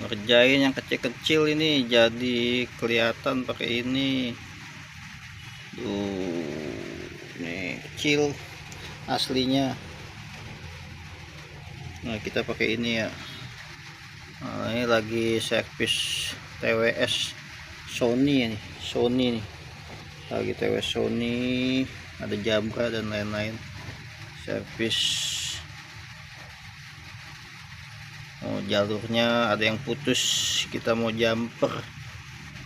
ngerjain yang kecil-kecil ini jadi kelihatan pakai ini tuh, nih kecil aslinya. Nah kita pakai ini ya. Nah, ini lagi servis TWS Sony nih, Sony nih lagi TWS Sony, ada Jabra dan lain-lain servis. Oh, jalurnya ada yang putus, kita mau jumper